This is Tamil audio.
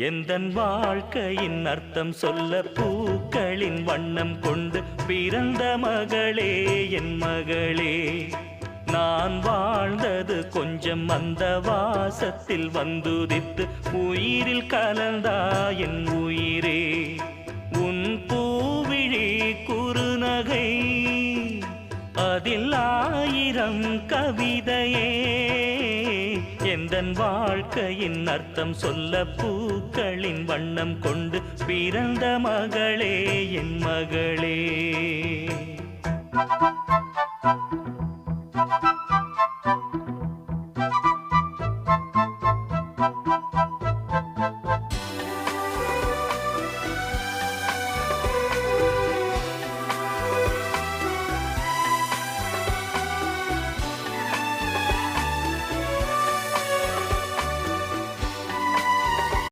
எந்தன் வாழ்க்கையின் அர்த்தம் சொல்ல பூக்களின் வண்ணம் கொண்டு பிறந்த மகளே என் மகளே. நான் வாழ்ந்தது கொஞ்சம் அந்த வாசத்தில் வந்துதித்து உயிரில் கலந்தா என் உயிரே. உன் பூவிழி குறுநகை அதில் 1000 கவிதையே. எந்தன் வாழ்க்கையின் அர்த்தம் சொல்ல பூக்களின் வண்ணம் கொண்டு பிறந்த மகளே என் மகளே.